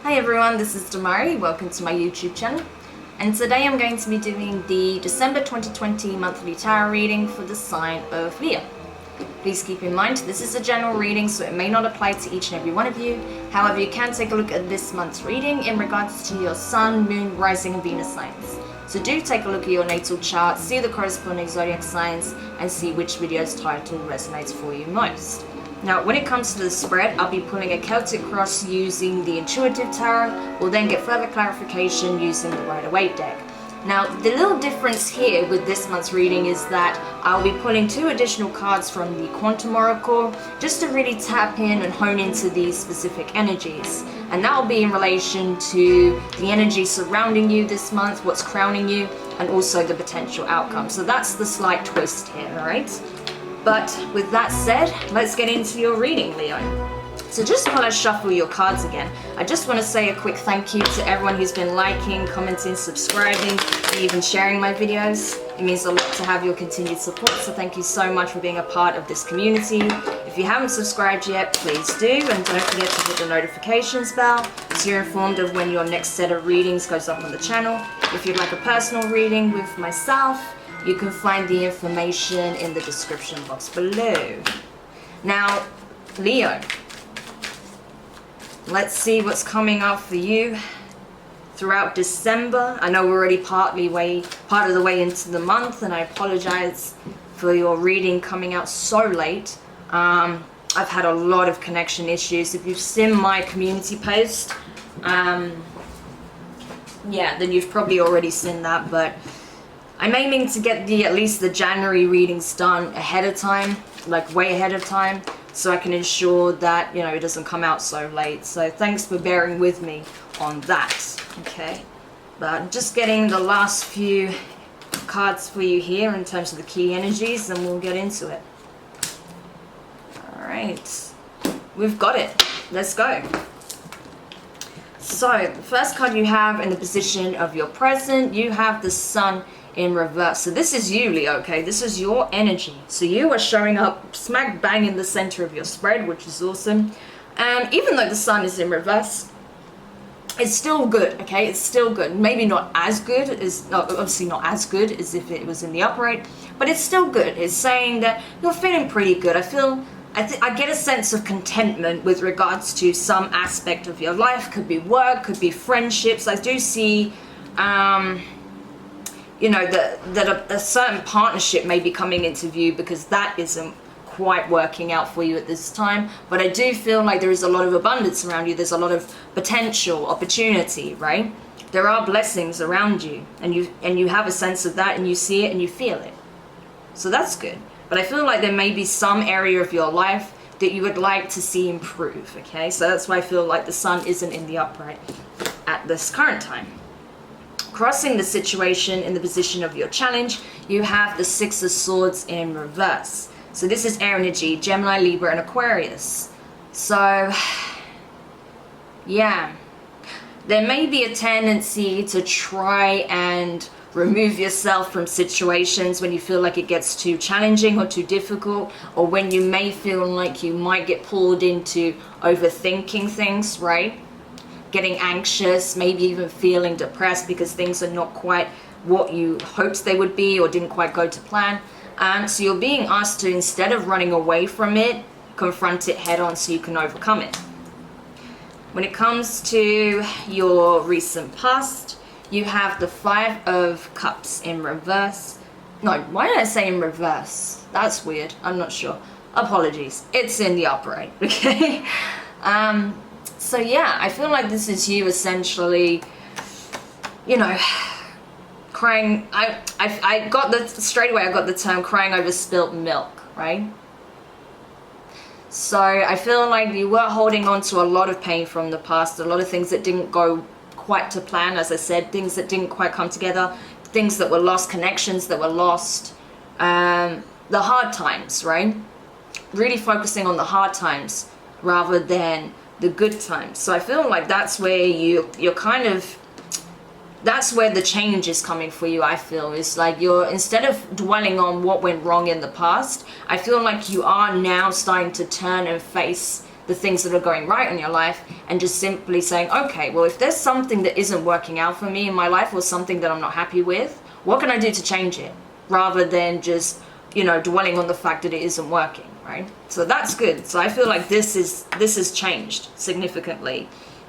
Hi everyone, this is Demari. Welcome to my YouTube channel. And today I'm going to be doing the December 2020 monthly tarot reading for the sign of Leo. Please keep in mind, this is a general reading, so it may not apply to each and every one of you. However, you can take a look at this month's reading in regards to your Sun, Moon, Rising, and Venus signs. So do take a look at your natal chart, see the corresponding zodiac signs, and see which video's title resonates for you most. Now, when it comes to the spread, I'll be pulling a Celtic cross using the Intuitive Tarot. We'll then get further clarification using the Waite deck. Now, the little difference here with this month's reading is that I'll be pulling 2 additional cards from the Quantum Oracle just to really tap in and hone into these specific energies. And that will be in relation to the energy surrounding you this month, what's crowning you, and also the potential outcome. So that's the slight twist here, alright? But with that said, let's get into your reading, Leo. So just while I shuffle your cards again, I just want to say a quick thank you to everyone who's been liking, commenting, subscribing, and even sharing my videos. It means a lot to have your continued support, so thank you so much for being a part of this community. If you haven't subscribed yet, please do, and don't forget to hit the notifications bell so you're informed of when your next set of readings goes up on the channel. If you'd like a personal reading with myself, you can find the information in the description box below. Now, Leo, let's see what's coming up for you throughout December. I know we're already part of the way into the month, and I apologize for your reading coming out so late. I've had a lot of connection issues. If you've seen my community post, then you've probably already seen that, but I'm aiming to get at least the January readings done ahead of time, like way ahead of time, so I can ensure that, it doesn't come out so late. So thanks for bearing with me on that, okay? But I'm just getting the last few cards for you here in terms of the key energies, and we'll get into it. Alright, we've got it. Let's go. So, the first card you have in the position of your present, you have the Sun in reverse. So this is you, Leo, okay? This is your energy. So you are showing up smack bang in the center of your spread, which is awesome. And even though the Sun is in reverse, it's still good, okay? It's still good. Maybe not as good as, obviously not as good as if it was in the upright, but it's still good. It's saying that you're feeling pretty good. I get a sense of contentment with regards to some aspect of your life. Could be work, could be friendships. I do see, that a certain partnership may be coming into view because that isn't quite working out for you at this time. But I do feel like there is a lot of abundance around you. There's a lot of potential, opportunity, right? There are blessings around you, and you have a sense of that, and you see it and you feel it. So that's good. But I feel like there may be some area of your life that you would like to see improve, okay? So that's why I feel like the Sun isn't in the upright at this current time. Crossing the situation in the position of your challenge, you have the Six of Swords in reverse. So this is air energy, Gemini, Libra, and Aquarius. So, yeah. There may be a tendency to try and remove yourself from situations when you feel like it gets too challenging or too difficult, or when you may feel like you might get pulled into overthinking things, right? Getting anxious, maybe even feeling depressed because things are not quite what you hoped they would be or didn't quite go to plan. So you're being asked to, instead of running away from it, confront it head on so you can overcome it. When it comes to your recent past, you have the Five of Cups in reverse. No, why did I say in reverse? That's weird. I'm not sure. Apologies. It's in the upright, okay? So yeah, I feel like this is you essentially, crying. I got straight away I got the term crying over spilt milk, right? So I feel like you were holding on to a lot of pain from the past, a lot of things that didn't go quite to plan, as I said, things that didn't quite come together, things that were lost, connections that were lost, the hard times, right? Really focusing on the hard times rather than the good times. So I feel like that's where you're kind of, that's where the change is coming for you. I feel it's like you're, instead of dwelling on what went wrong in the past, I feel like you are now starting to turn and face the things that are going right in your life and just simply saying, okay, well, if there's something that isn't working out for me in my life or something that I'm not happy with, what can I do to change it? Rather than just, you know, dwelling on the fact that it isn't working, right? So that's good. So I feel like this has changed significantly,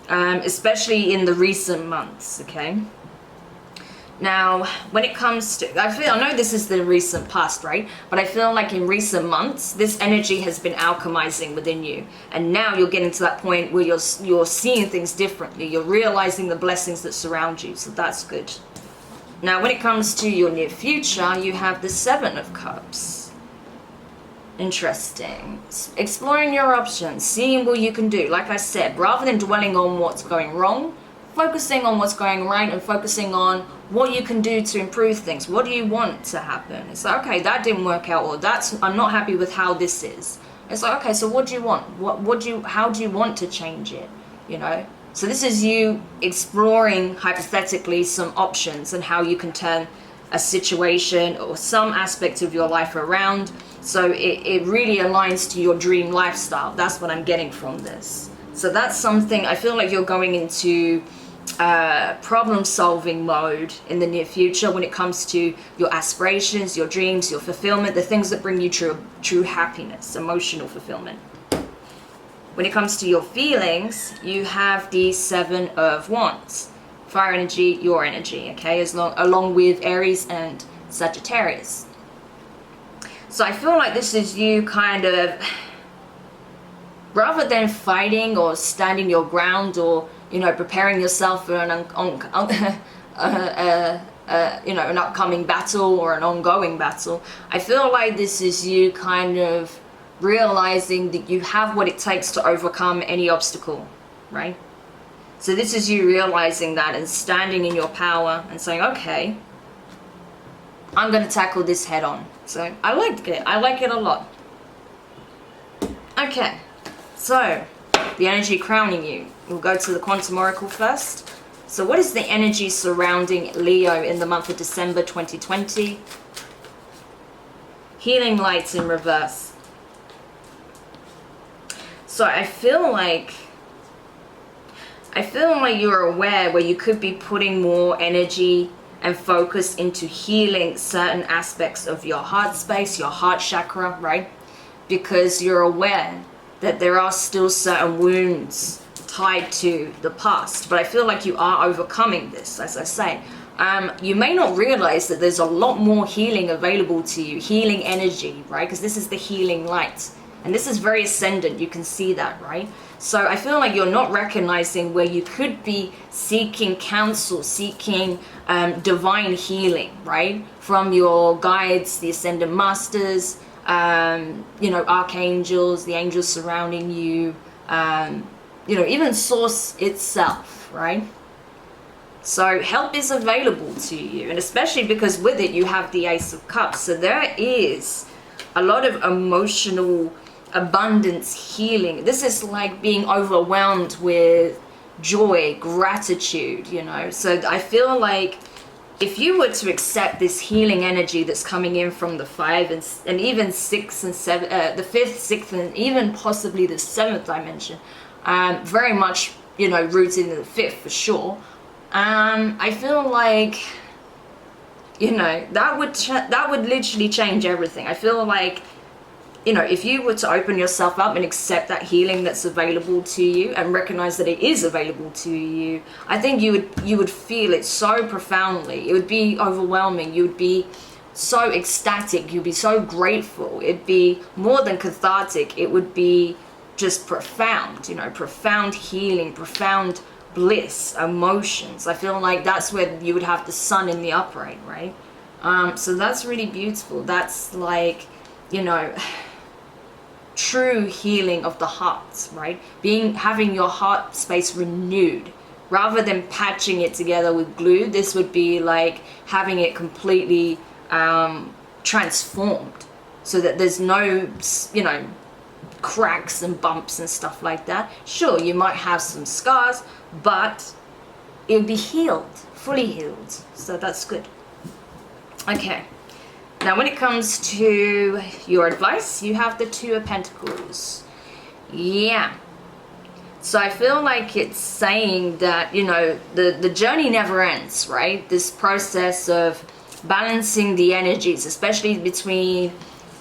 especially in the recent months, okay? Now, when it comes to, I know this is the recent past, right? But I feel like in recent months, this energy has been alchemizing within you. And now you're getting to that point where you're seeing things differently. You're realizing the blessings that surround you. So that's good. Now, when it comes to your near future, you have the Seven of Cups. Interesting. Exploring your options, seeing what you can do. Like I said, rather than dwelling on what's going wrong, focusing on what's going right and focusing on what you can do to improve things. What do you want to happen? It's like, okay, that didn't work out, or I'm not happy with how this is. It's like, okay, so what do you want? How do you want to change it? You know? So this is you exploring, hypothetically, some options and how you can turn a situation or some aspect of your life around. So it really aligns to your dream lifestyle. That's what I'm getting from this. So that's something, I feel like you're going into problem-solving mode in the near future when it comes to your aspirations, your dreams, your fulfillment, the things that bring you true happiness, emotional fulfillment. When it comes to your feelings, you have the Seven of Wands. Fire energy, your energy, okay, along with Aries and Sagittarius. So I feel like this is you kind of, rather than fighting or standing your ground or, you know, preparing yourself for an an upcoming battle or an ongoing battle, I feel like this is you kind of realizing that you have what it takes to overcome any obstacle, right? So this is you realizing that and standing in your power and saying, okay, I'm going to tackle this head on. So I like it. I like it a lot. Okay, so the energy crowning you. We'll go to the Quantum Oracle first. So what is the energy surrounding Leo in the month of December 2020? Healing lights in reverse. So I feel like you're aware where you could be putting more energy and focus into healing certain aspects of your heart space, your heart chakra, right? Because you're aware that there are still certain wounds tied to the past. But I feel like you are overcoming this, as I say. You may not realize that there's a lot more healing available to you, healing energy, right? Because this is the healing light. And this is very ascendant, you can see that, right? So I feel like you're not recognizing where you could be seeking counsel, seeking divine healing, right? From your guides, the ascendant masters, archangels, the angels surrounding you, even source itself, right? So help is available to you, and especially because with it you have the Ace of Cups. So there is a lot of emotional abundance, healing. This is like being overwhelmed with joy, gratitude, So I feel like if you were to accept this healing energy that's coming in from the 5 and even 6 and 7, the 5th, 6th, and even possibly the 7th dimension, very much, rooted in the 5th for sure. I feel like, that would literally change everything. I feel like, if you were to open yourself up and accept that healing that's available to you and recognize that it is available to you, I think you would feel it so profoundly. It would be overwhelming. You would be so ecstatic. You'd be so grateful. It'd be more than cathartic. It would be just profound, profound healing, profound bliss, emotions. I feel like that's where you would have the sun in the upright, right? So that's really beautiful. That's like, true healing of the heart, right? Having your heart space renewed rather than patching it together with glue. This would be like having it completely transformed so that there's no cracks and bumps and stuff like that. Sure, you might have some scars, but it'll be healed, fully healed. So that's good. Okay. Now, when it comes to your advice, you have the 2 of Pentacles. Yeah, So I feel like it's saying that, you know, the journey never ends, right? This process of balancing the energies, especially between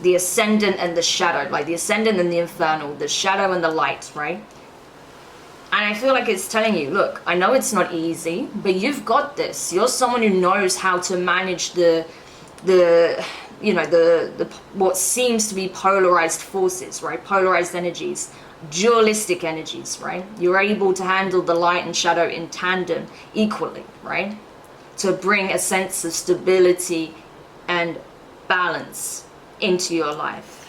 the ascendant and the shadow, like the ascendant and the infernal, the shadow and the light, right? And I feel like it's telling you, look, I know it's not easy, but you've got this. You're someone who knows how to manage the you know, the what seems to be polarized forces, right? Polarized energies, dualistic energies, right? You're able to handle the light and shadow in tandem equally, right? To bring a sense of stability and balance into your life.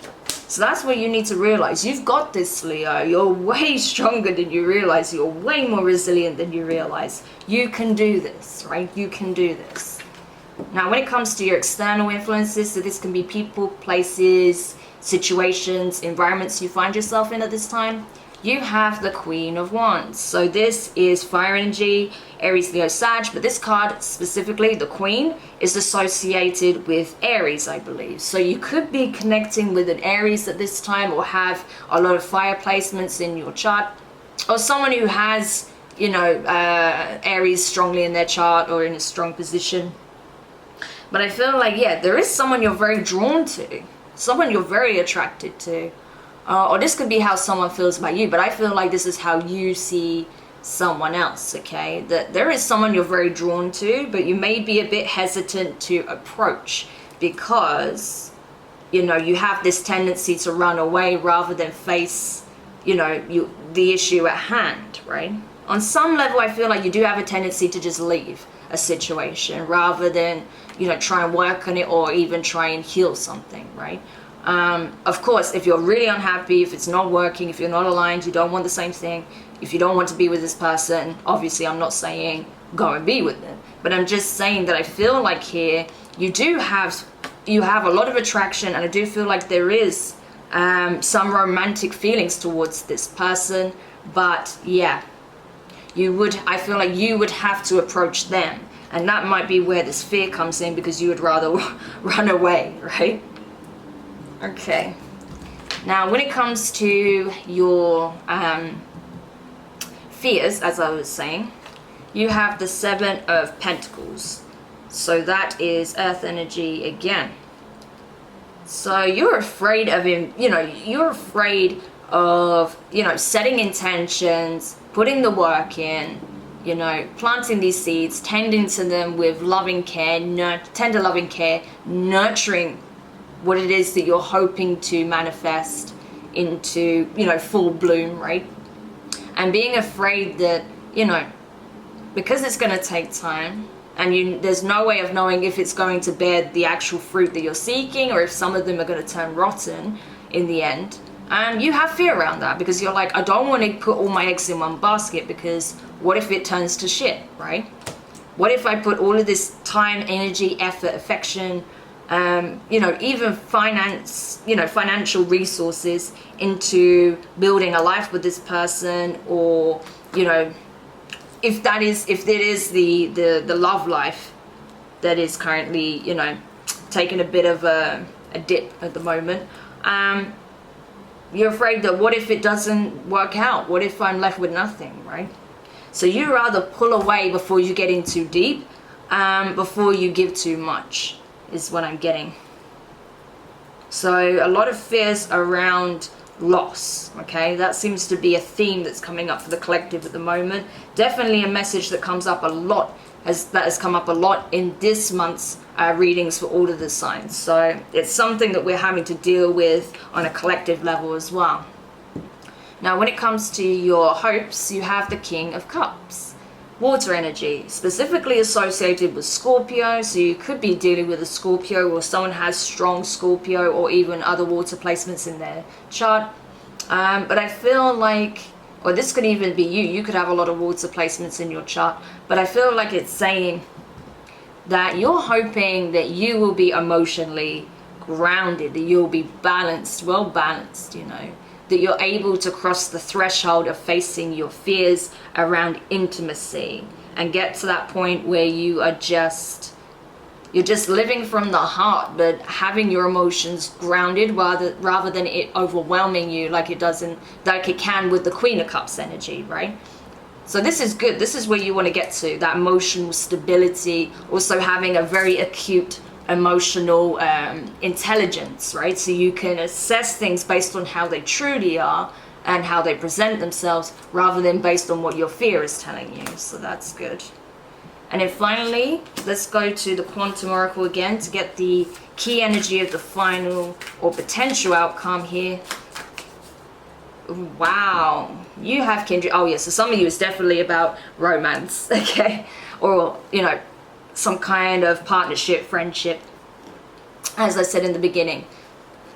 So that's what you need to realize. You've got this, Leo. You're way stronger than you realize. You're way more resilient than you realize. You can do this, right? You can do this. Now, when it comes to your external influences, so this can be people, places, situations, environments you find yourself in at this time, you have the Queen of Wands. So this is fire energy, Aries, Leo, Sag, but this card specifically, the Queen, is associated with Aries, I believe. So you could be connecting with an Aries at this time, or have a lot of fire placements in your chart, or someone who has, you know, Aries strongly in their chart or in a strong position. But I feel like, yeah, there is someone you're very drawn to, someone you're very attracted to. Or this could be how someone feels about you, but I feel like this is how you see someone else, okay? That there is someone you're very drawn to, but you may be a bit hesitant to approach because, you know, you have this tendency to run away rather than face, you know, the issue at hand, right? On some level, I feel like you do have a tendency to just leave a situation rather than, you know, try and work on it or even try and heal something, right? Of course, if you're really unhappy, if it's not working, if you're not aligned, you don't want the same thing, if you don't want to be with this person, obviously I'm not saying go and be with them, but I'm just saying that I feel like here you have a lot of attraction, and I do feel like there is some romantic feelings towards this person. But yeah, I feel like you would have to approach them, and that might be where this fear comes in, because you would rather run away, right? Okay, now when it comes to your fears, as I was saying, you have the Seven of Pentacles. So that is earth energy again. So you're afraid of him, you know, you're afraid of, you know, setting intentions, putting the work in, you know, planting these seeds, tending to them with loving care, tender loving care, nurturing what it is that you're hoping to manifest into, you know, full bloom, right? And being afraid that, you know, because it's going to take time, and there's no way of knowing if it's going to bear the actual fruit that you're seeking, or if some of them are going to turn rotten in the end. And you have fear around that, because you're like, I don't want to put all my eggs in one basket, because what if it turns to shit, right? What if I put all of this time, energy, effort, affection, you know, even finance, you know, financial resources into building a life with this person, or, you know, if it is the love life that is currently, you know, taking a bit of a dip at the moment, you're afraid that what if it doesn't work out? What if I'm left with nothing, right? So you rather pull away before you get in too deep, before you give too much, is what I'm getting. So a lot of fears around loss, okay? That seems to be a theme that's coming up for the collective at the moment. Definitely a message that comes up a lot, that has come up a lot in this month's readings for all of the signs. So it's something that we're having to deal with on a collective level as well. Now, when it comes to your hopes, you have the King of Cups. Water energy, specifically associated with Scorpio. So you could be dealing with a Scorpio, or someone has strong Scorpio, or even other water placements in their chart. But I feel like, or this could even be you could have a lot of water placements in your chart, but I feel like it's saying that you're hoping that you will be emotionally grounded, that you'll be balanced, well balanced, you know, that you're able to cross the threshold of facing your fears around intimacy and get to that point where you are just You're just living from the heart, but having your emotions grounded rather than it overwhelming you like it does like it can with the Queen of Cups energy, right? So this is good. This is where you want to get to, that emotional stability, also having a very acute emotional intelligence, right? So you can assess things based on how they truly are and how they present themselves rather than based on what your fear is telling you. So that's good. And then finally, let's go to the Quantum Oracle again to get the key energy of the final or potential outcome here. Wow, you have Kindred. Oh yeah, so some of you is definitely about romance, okay? Or, you know, some kind of partnership, friendship. As I said in the beginning,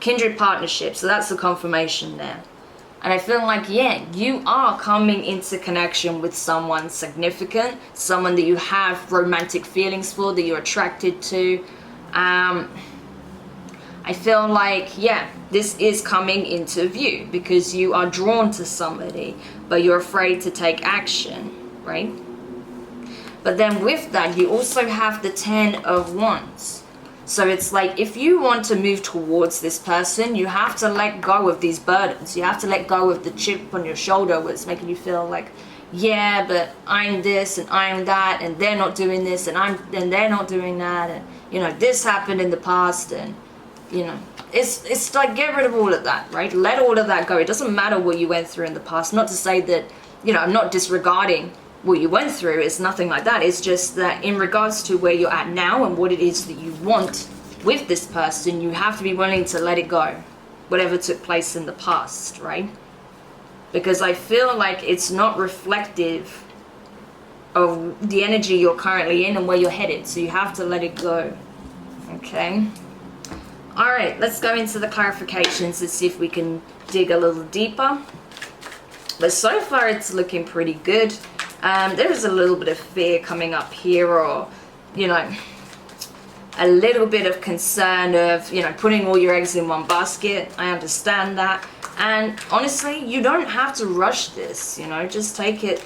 Kindred Partnership, so that's the confirmation there. And I feel like, yeah, you are coming into connection with someone significant, someone that you have romantic feelings for, that you're attracted to. I feel like, yeah, this is coming into view because you are drawn to somebody, but you're afraid to take action, right? But then with that, you also have the 10 of Wands. So it's like, if you want to move towards this person, you have to let go of these burdens. You have to let go of the chip on your shoulder where it's making you feel like, yeah, but I'm this and I'm that, and they're not doing this, and they're not doing that, and you know, this happened in the past, and you know, it's like, get rid of all of that, right? Let all of that go. It doesn't matter what you went through in the past. Not to say that, you know, I'm not disregarding what you went through. It's nothing like that. It's just that in regards to where you're at now and what it is that you want with this person, you have to be willing to let it go, whatever took place in the past, right? Because I feel like it's not reflective of the energy you're currently in and where you're headed, so you have to let it go. Okay, all right, let's go into the clarifications. Let's see if we can dig a little deeper. But so far it's looking pretty good. There is a little bit of fear coming up here, or, you know, a little bit of concern of, you know, putting all your eggs in one basket. I understand that. And honestly, you don't have to rush this, you know, just take it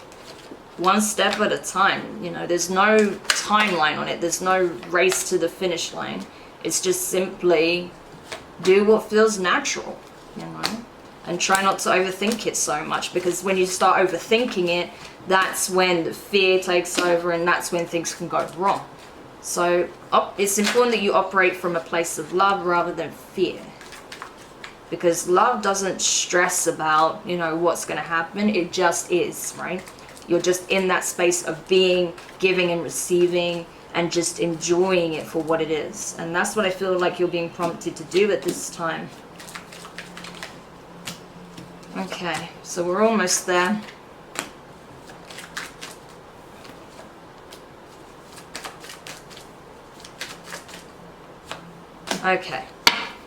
one step at a time. You know, there's no timeline on it. There's no race to the finish line. It's just simply do what feels natural, you know, and try not to overthink it so much, because when you start overthinking it, that's when the fear takes over, and that's when things can go wrong. So it's important that you operate from a place of love rather than fear, because love doesn't stress about, you know, what's going to happen. It just is, right? You're just in that space of being, giving and receiving, and just enjoying it for what it is. And that's what I feel like you're being prompted to do at this time. Okay, so we're almost there. Okay,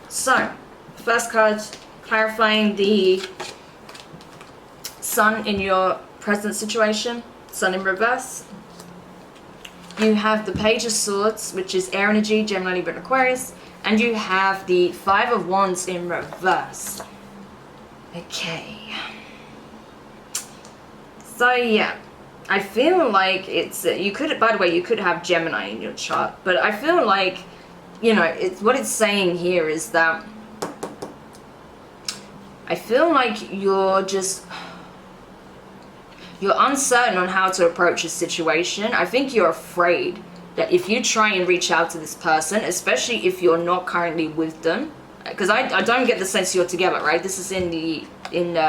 so first card, clarifying the sun in your present situation, sun in reverse. You have the Page of Swords, which is air energy, Gemini, Libra, Aquarius, and you have the Five of Wands in reverse. Okay, so yeah, I feel like it's, you could, by the way, you could have Gemini in your chart, but I feel like, you know, it's what it's saying here is that I feel like you're uncertain on how to approach a situation. I think you're afraid that if you try and reach out to this person, especially if you're not currently with them, because I don't get the sense you're together, right? This is in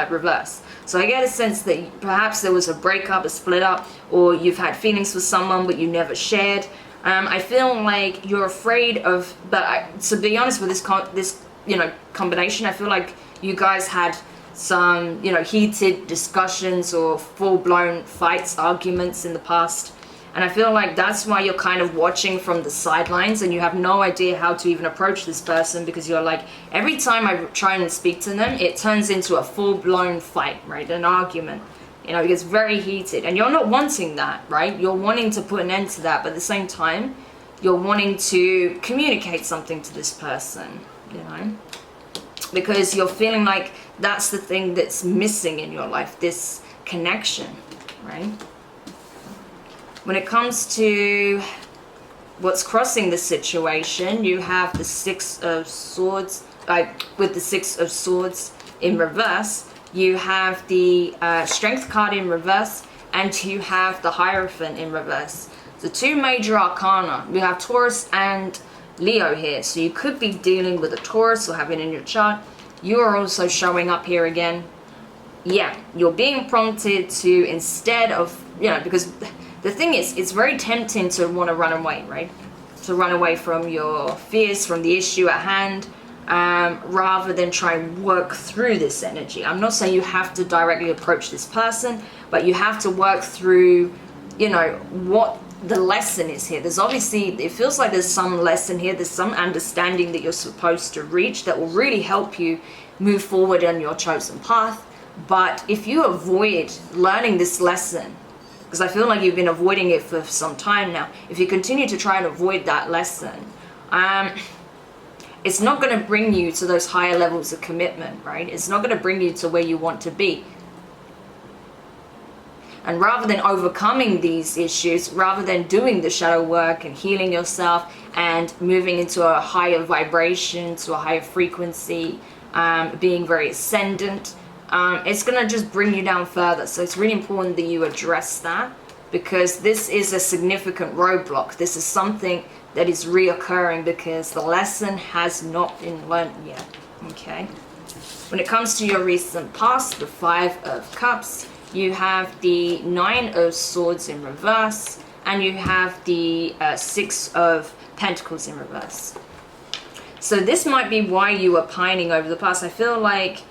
reverse. So I get a sense that perhaps there was a breakup, a split up, or you've had feelings for someone but you never shared. I feel like you're afraid of, to be honest with this you know, combination, I feel like you guys had some, you know, heated discussions or full-blown fights, arguments in the past. And I feel like that's why you're kind of watching from the sidelines and you have no idea how to even approach this person, because you're like, every time I try and speak to them, it turns into a full-blown fight, right? An argument. You know, it gets very heated. And you're not wanting that, right? You're wanting to put an end to that, but at the same time, you're wanting to communicate something to this person, you know? Because you're feeling like that's the thing that's missing in your life, this connection, right? When it comes to what's crossing the situation, you have the Six of Swords, with the Six of Swords in reverse. You have the Strength card in reverse, and you have the Hierophant in reverse. The two major arcana. We have Taurus and Leo here, so you could be dealing with a Taurus or having in your chart. You are also showing up here again. Yeah, you're being prompted to, instead of, you know, because the thing is, it's very tempting to want to run away, right? To run away from your fears, from the issue at hand, rather than try and work through this energy. I'm not saying you have to directly approach this person, but you have to work through, you know, what the lesson is here. There's obviously, it feels like there's some lesson here. There's some understanding that you're supposed to reach that will really help you move forward on your chosen path. But if you avoid learning this lesson, because I feel like you've been avoiding it for some time now, if you continue to try and avoid that lesson, it's not going to bring you to those higher levels of commitment, right? It's not going to bring you to where you want to be. And rather than overcoming these issues, rather than doing the shadow work and healing yourself and moving into a higher vibration, to a higher frequency, being very ascendant, it's going to just bring you down further. So it's really important that you address that, because this is a significant roadblock. This is something that is reoccurring because the lesson has not been learned yet. Okay. When it comes to your recent past, the Five of Cups, you have the Nine of Swords in reverse, and you have the Six of Pentacles in reverse. So this might be why you are pining over the past. I feel like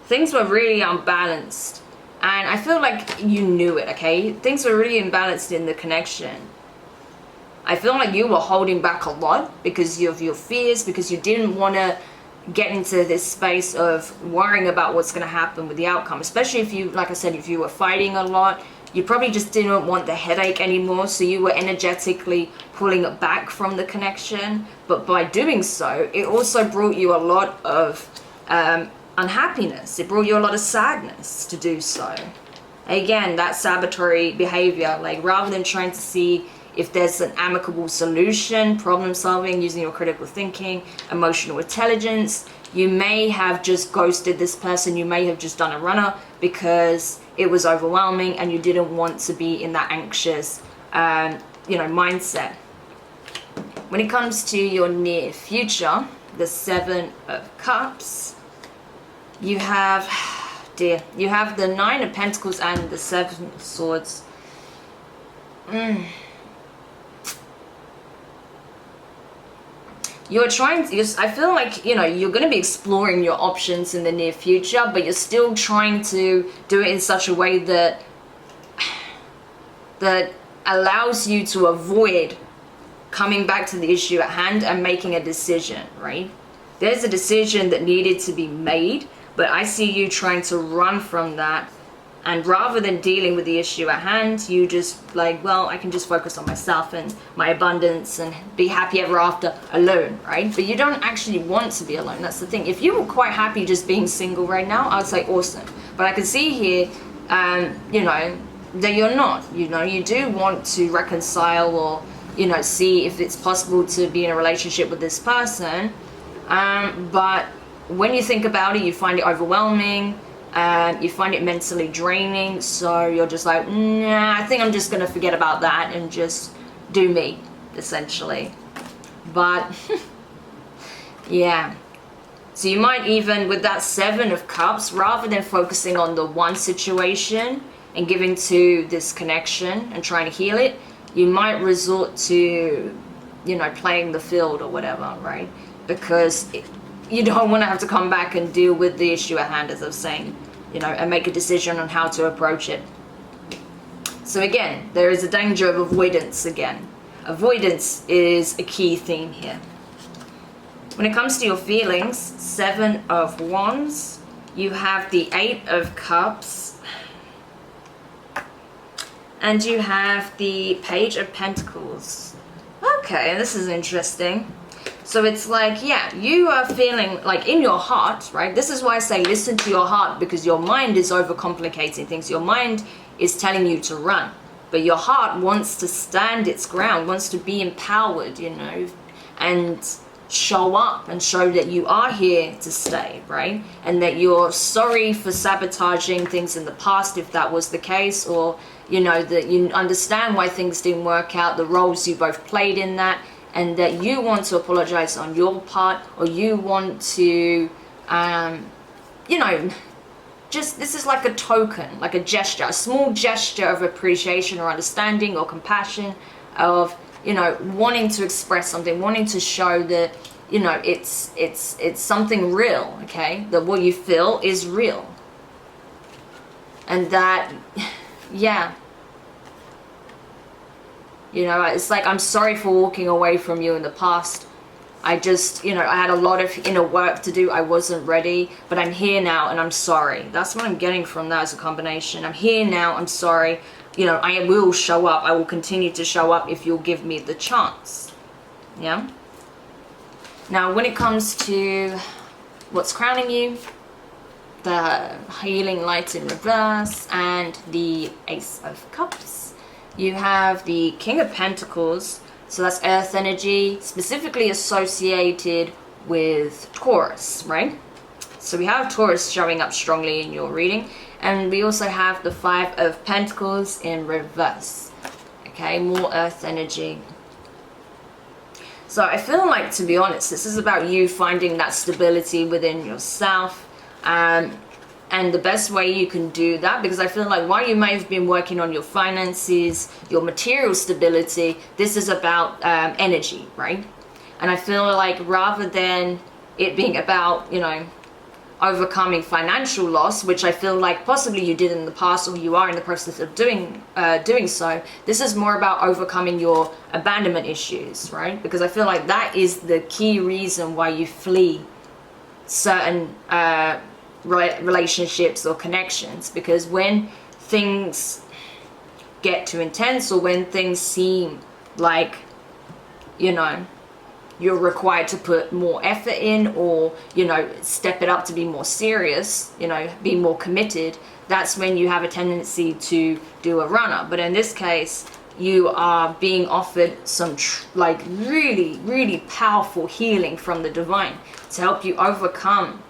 things were really unbalanced, and I feel like you knew it, okay? Things were really imbalanced in the connection. I feel like you were holding back a lot because of your fears, because you didn't want to get into this space of worrying about what's going to happen with the outcome, especially if you, like I said, if you were fighting a lot, you probably just didn't want the headache anymore, so you were energetically pulling it back from the connection. But by doing so, it also brought you a lot of unhappiness. It brought you a lot of sadness to do so. Again, that sabotory behavior, like rather than trying to see if there's an amicable solution, problem solving, using your critical thinking, emotional intelligence, you may have just ghosted this person. You may have just done a runner because it was overwhelming and you didn't want to be in that anxious, mindset. When it comes to your near future, the Seven of Cups, you have, you have the Nine of Pentacles and the Seven of Swords. You're trying to, I feel like, you're going to be exploring your options in the near future, but you're still trying to do it in such a way that allows you to avoid coming back to the issue at hand and making a decision, right? There's a decision that needed to be made, but I see you trying to run from that. And rather than dealing with the issue at hand, you just like, well, I can just focus on myself and my abundance and be happy ever after alone, right? But you don't actually want to be alone. That's the thing. If you were quite happy just being single right now, I'd say awesome. But I can see here, that you're not. You do want to reconcile or, see if it's possible to be in a relationship with this person. But when you think about it, you find it overwhelming. You find it mentally draining, so you're just like, nah, I think I'm just gonna forget about that and just do me, essentially. But yeah, so you might even, with that Seven of Cups, rather than focusing on the one situation and giving to this connection and trying to heal it, you might resort to, playing the field or whatever, right? Because you don't want to have to come back and deal with the issue at hand, as I was saying, and make a decision on how to approach it. So again, there is a danger of avoidance again. Avoidance is a key theme here. When it comes to your feelings, Seven of Wands, you have the Eight of Cups, and you have the Page of Pentacles. Okay, this is interesting. So it's like, yeah, you are feeling like in your heart, right? This is why I say listen to your heart, because your mind is overcomplicating things. Your mind is telling you to run. but your heart wants to stand its ground, wants to be empowered, you know, and show up and show that you are here to stay, right? And that you're sorry for sabotaging things in the past, if that was the case, or, you know, that you understand why things didn't work out, the roles you both played in that, and that you want to apologize on your part, or you want to, you know, just, this is like a token, like a gesture, a small gesture of appreciation or understanding or compassion, of, you know, wanting to express something, wanting to show that, you know, it's something real, okay? That what you feel is real. And that, yeah. You know, it's like, I'm sorry for walking away from you in the past. I just, you know, I had a lot of inner work to do. I wasn't ready, but I'm here now and I'm sorry. That's what I'm getting from that as a combination. I'm here now, I'm sorry. You know, I will show up. I will continue to show up if you'll give me the chance. Yeah? Now, when it comes to what's crowning you, the healing light in reverse and the Ace of Cups, you have the King of Pentacles. So that's earth energy, specifically associated with Taurus, right? So we have Taurus showing up strongly in your reading. And we also have the Five of Pentacles in reverse. Okay, more earth energy. So I feel like, to be honest, this is about you finding that stability within yourself. And the best way you can do that, because I feel like while you may have been working on your finances, your material stability, this is about energy, right? And I feel like rather than it being about, you know, overcoming financial loss, which I feel like possibly you did in the past, or you are in the process of doing so, this is more about overcoming your abandonment issues, right? Because I feel like that is the key reason why you flee certain relationships or connections, because when things get too intense, or when things seem like, you know, you're required to put more effort in, or, you know, step it up to be more serious, you know, be more committed, that's when you have a tendency to do a runner. But in this case, you are being offered some like really, really powerful healing from the divine to help you overcome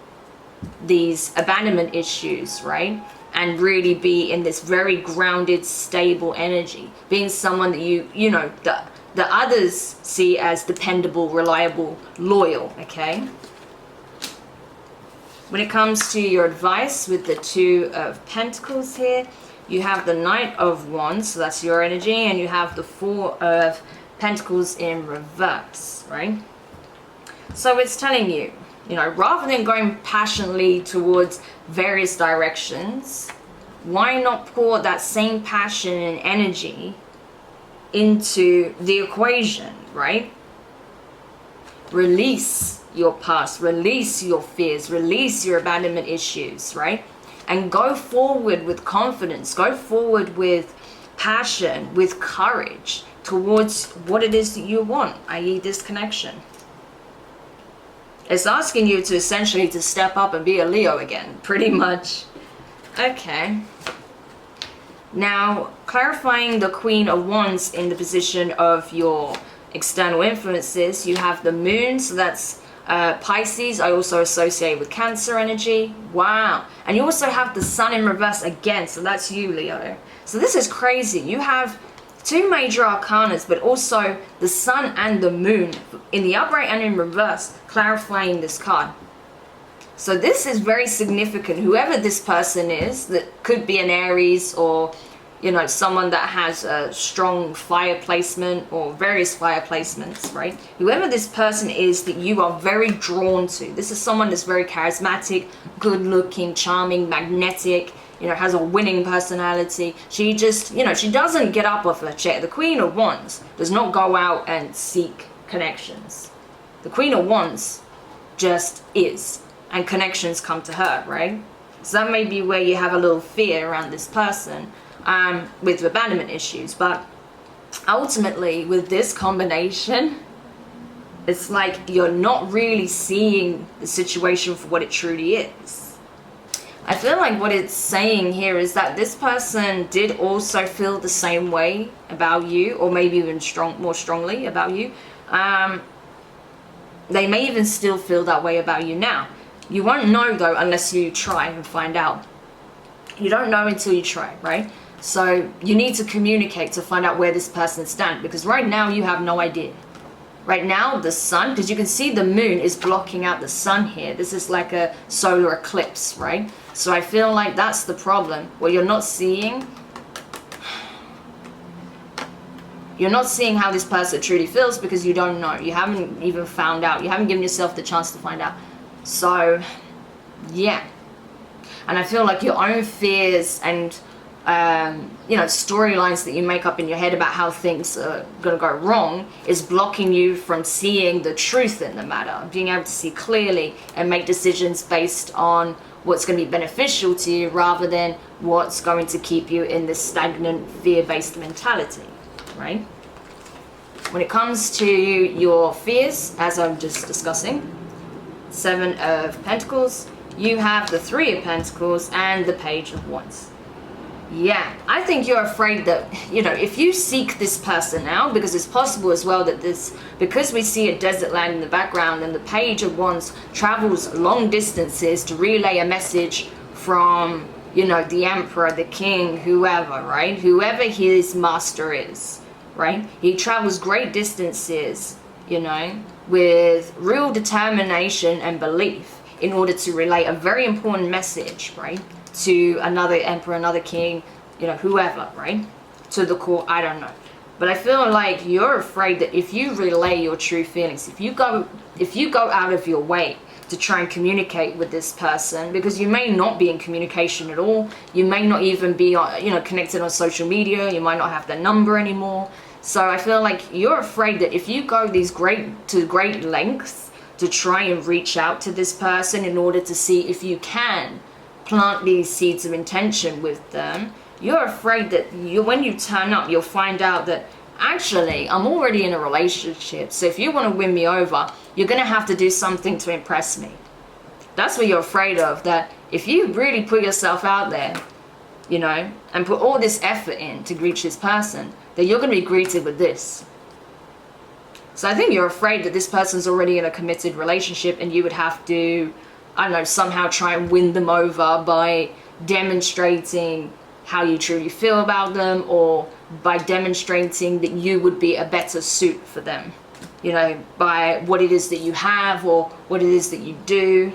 these abandonment issues, right? And really be in this very grounded, stable energy, being someone that you know, the others see as dependable, reliable, loyal, okay? When it comes to your advice with the Two of Pentacles here, you have the Knight of Wands, so that's your energy, and you have the Four of Pentacles in reverse, right? So it's telling you, you know, rather than going passionately towards various directions, why not pour that same passion and energy into the equation, right? Release your past, release your fears, release your abandonment issues, right? And go forward with confidence, go forward with passion, with courage towards what it is that you want, i.e. this connection. It's asking you to essentially to step up and be a Leo again, pretty much. Okay. Now, clarifying the Queen of Wands in the position of your external influences, you have the Moon, so that's Pisces. I also associate with Cancer energy. Wow. And you also have the Sun in reverse again, so that's you, Leo. So this is crazy. You have two major arcanas, but also the Sun and the Moon in the upright and in reverse, clarifying this card. So this is very significant. Whoever this person is, that could be an Aries, or, you know, someone that has a strong fire placement or various fire placements, right? Whoever this person is that you are very drawn to. This is someone that's very charismatic, good looking, charming, magnetic, you know, has a winning personality. She just, you know, she doesn't get up off her chair. The Queen of Wands does not go out and seek connections. The Queen of Wands just is, and connections come to her, right? So that may be where you have a little fear around this person with abandonment issues. But ultimately, with this combination, it's like you're not really seeing the situation for what it truly is. I feel like what it's saying here is that this person did also feel the same way about you, or maybe even more strongly about you. They may even still feel that way about you now. You won't know though unless you try and find out. You don't know until you try, right? So you need to communicate to find out where this person stands, because right now you have no idea. Right now the sun, because you can see the moon is blocking out the sun here. This is like a solar eclipse, right? So I feel like that's the problem. What you're not seeing, how this person truly feels, because you don't know. You haven't even found out. You haven't given yourself the chance to find out. So yeah. And I feel like your own fears and storylines that you make up in your head about how things are going to go wrong is blocking you from seeing the truth in the matter, being able to see clearly and make decisions based on what's going to be beneficial to you, rather than what's going to keep you in this stagnant, fear-based mentality, right? When it comes to your fears, as I'm just discussing, Seven of Pentacles, you have the Three of Pentacles and the Page of Wands. Yeah, I think you're afraid that, if you seek this person out, because it's possible as well that because we see a desert land in the background, and the Page of Wands travels long distances to relay a message from, the emperor, the king, whoever, right? Whoever his master is, right? He travels great distances, with real determination and belief in order to relay a very important message, right? To another emperor, another king, whoever, right? To the court, I don't know. But I feel like you're afraid that if you relay your true feelings, if you go out of your way to try and communicate with this person, because you may not be in communication at all, you may not even be connected on social media, you might not have their number anymore. So I feel like you're afraid that if you go to great lengths to try and reach out to this person in order to see if you can plant these seeds of intention with them, you're afraid that when you turn up, you'll find out that actually I'm already in a relationship. So if you want to win me over, you're going to have to do something to impress me. That's what you're afraid of, that if you really put yourself out there, and put all this effort in to reach this person, then you're going to be greeted with this. So I think you're afraid that this person's already in a committed relationship, and you would have to, somehow try and win them over by demonstrating how you truly feel about them, or by demonstrating that you would be a better suit for them, by what it is that you have or what it is that you do.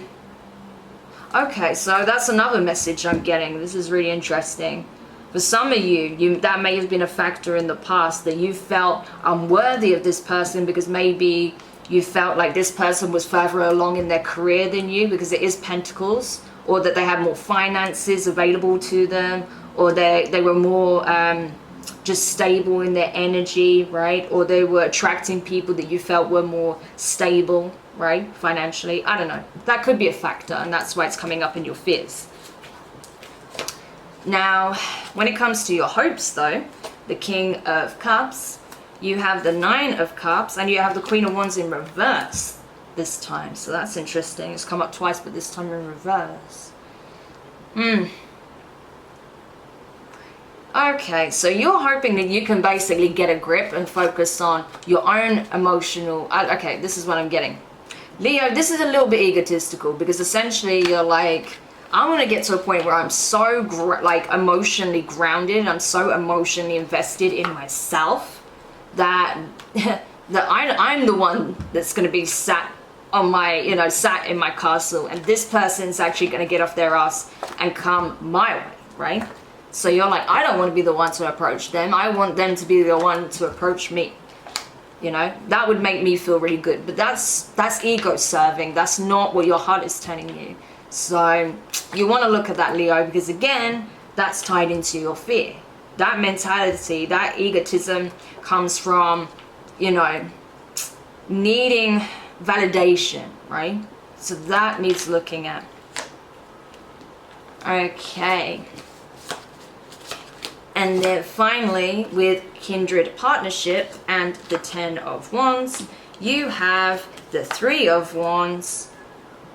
Okay, so that's another message I'm getting. This is really interesting. For some of you, that may have been a factor in the past, that you felt unworthy of this person because maybe you felt like this person was further along in their career than you, because it is Pentacles, or that they had more finances available to them, or they were more just stable in their energy, right? Or they were attracting people that you felt were more stable, right? Financially, I don't know. That could be a factor, and that's why it's coming up in your fears. Now, when it comes to your hopes though, the King of Cups, you have the Nine of Cups, and you have the Queen of Wands in reverse this time. So that's interesting. It's come up twice, but this time in reverse. Okay, so you're hoping that you can basically get a grip and focus on your own emotional... Okay, this is what I'm getting. Leo, this is a little bit egotistical, because essentially you're like, I want to get to a point where I'm so emotionally grounded, I'm so emotionally invested in myself that I'm the one that's going to be sat on my, sat in my castle, and this person's actually going to get off their ass and come my way, right? So you're like, I don't want to be the one to approach them. I want them to be the one to approach me. That would make me feel really good. But that's ego serving. That's not what your heart is telling you. So you want to look at that, Leo, because again, that's tied into your fear. That mentality, that egotism comes from, needing validation, right? So that needs looking at. Okay. And then finally, with Kindred Partnership and the Ten of Wands, you have the Three of Wands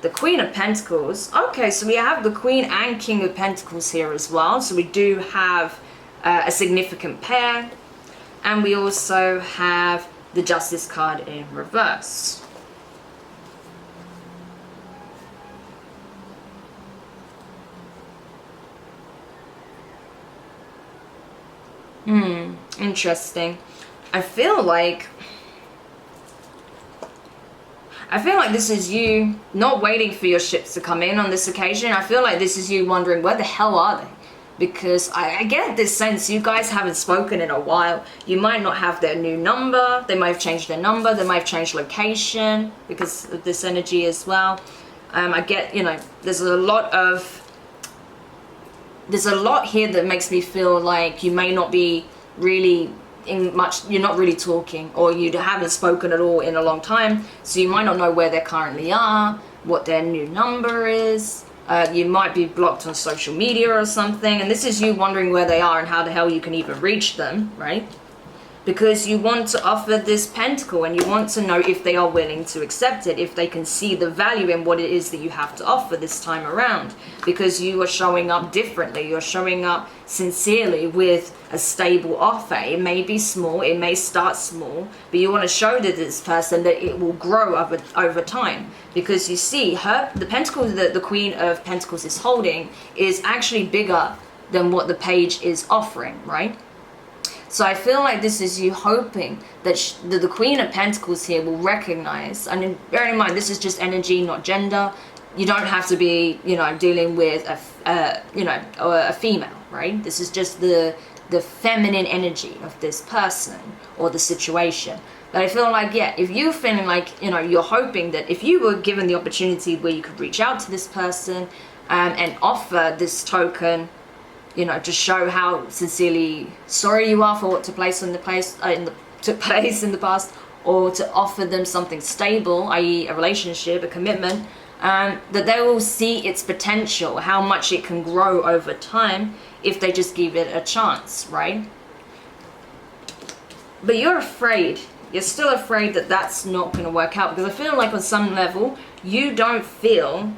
the Queen of Pentacles. Okay, so we have the Queen and King of Pentacles here as well. So we do have a significant pair. And we also have the Justice card in reverse. Interesting. I feel like this is you not waiting for your ships to come in on this occasion. I feel like this is you wondering, where the hell are they? Because I get this sense you guys haven't spoken in a while. You might not have their new number. They might have changed their number. They might have changed location because of this energy as well. I get, there's a lot here that makes me feel like you may not be really you're not really talking, or you haven't spoken at all in a long time, so you might not know where they currently are, what their new number is. You might be blocked on social media or something, and this is you wondering where they are and how the hell you can even reach them, right? Because you want to offer this pentacle and you want to know if they are willing to accept it, if they can see the value in what it is that you have to offer this time around. Because you are showing up differently. You're showing up sincerely with a stable offer. It may be small, it may start small, but you want to show to this person that it will grow over time. Because you see, the pentacle that the Queen of Pentacles is holding is actually bigger than what the page is offering, right? So I feel like this is you hoping that the Queen of Pentacles here will recognize, and bearing in mind this is just energy, not gender. You don't have to be, dealing with a female, right? This is just the feminine energy of this person or the situation. But I feel like, yeah, if you're feeling like, you're hoping that if you were given the opportunity where you could reach out to this person and offer this token, to show how sincerely sorry you are for what took place in the past, or to offer them something stable, i.e. a relationship, a commitment, that they will see its potential, how much it can grow over time if they just give it a chance, right? But you're afraid. You're still afraid that that's not going to work out, because I feel like on some level you don't feel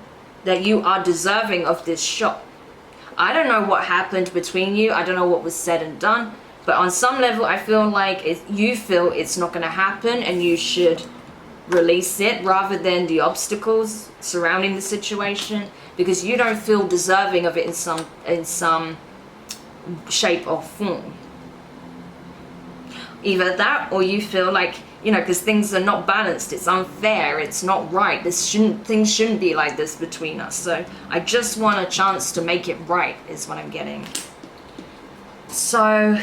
that you are deserving of this shot. I don't know what happened between you. I don't know what was said and done. But on some level, I feel like you feel it's not going to happen and you should release it rather than the obstacles surrounding the situation, because you don't feel deserving of it in some shape or form. Either that, or you feel like, because things are not balanced, it's unfair, it's not right, things shouldn't be like this between us. So I just want a chance to make it right is what I'm getting. So,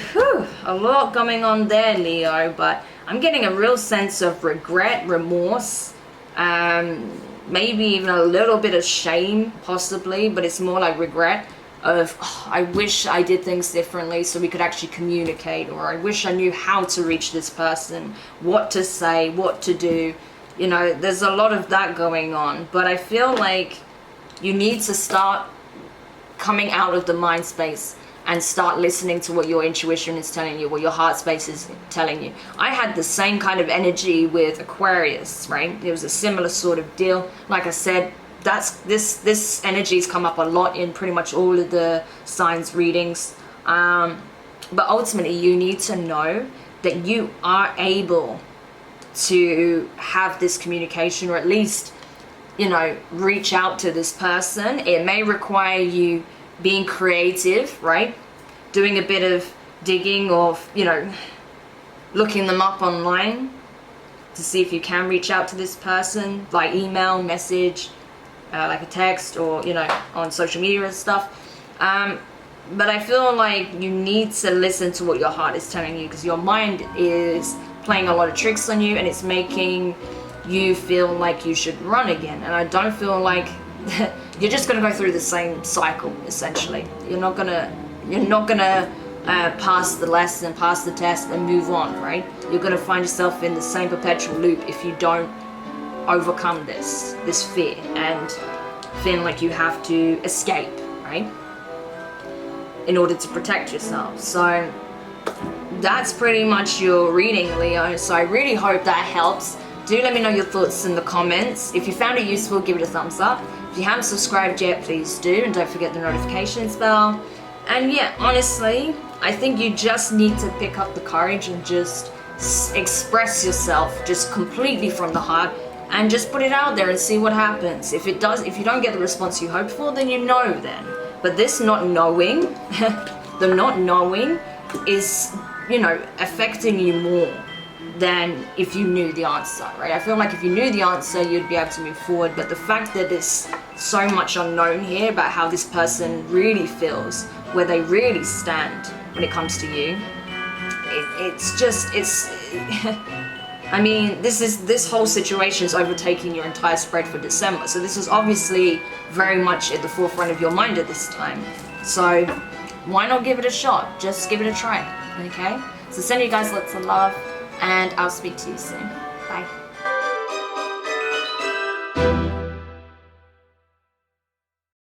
a lot going on there, Leo, but I'm getting a real sense of regret, remorse, maybe even a little bit of shame, possibly, but it's more like regret of, I wish I did things differently so we could actually communicate, or I wish I knew how to reach this person, what to say, what to do. There's a lot of that going on, but I feel like you need to start coming out of the mind space and start listening to what your intuition is telling you, what your heart space is telling you. I had the same kind of energy with Aquarius, right? It was a similar sort of deal. Like I said, this energy's come up a lot in pretty much all of the signs readings. But ultimately, you need to know that you are able to have this communication, or at least, reach out to this person. It may require you being creative, right? Doing a bit of digging, or, looking them up online to see if you can reach out to this person by email, message, like a text, or on social media and stuff. But I feel like you need to listen to what your heart is telling you, because your mind is playing a lot of tricks on you and it's making you feel like you should run again. And I don't feel like you're just going to go through the same cycle, essentially. You're not gonna pass the lesson, pass the test and move on, right? You're going to find yourself in the same perpetual loop if you don't overcome this fear and feeling like you have to escape, right, in order to protect yourself. So that's pretty much your reading, Leo. So I really hope that helps. Do let me know your thoughts in the comments. If you found it useful, give it a thumbs up. If you haven't subscribed yet, please do, and don't forget the notifications bell. And yeah, honestly, I think you just need to pick up the courage and just express yourself just completely from the heart, and just put it out there and see what happens. If you don't get the response you hoped for, then you know then. But this not knowing, the not knowing is, you know, affecting you more than if you knew the answer, right? I feel like if you knew the answer, you'd be able to move forward. But the fact that there's so much unknown here about how this person really feels, where they really stand when it comes to you, I mean, this whole situation is overtaking your entire spread for December. So this is obviously very much at the forefront of your mind at this time. So why not give it a shot? Just give it a try, okay? So send you guys lots of love, and I'll speak to you soon. Bye.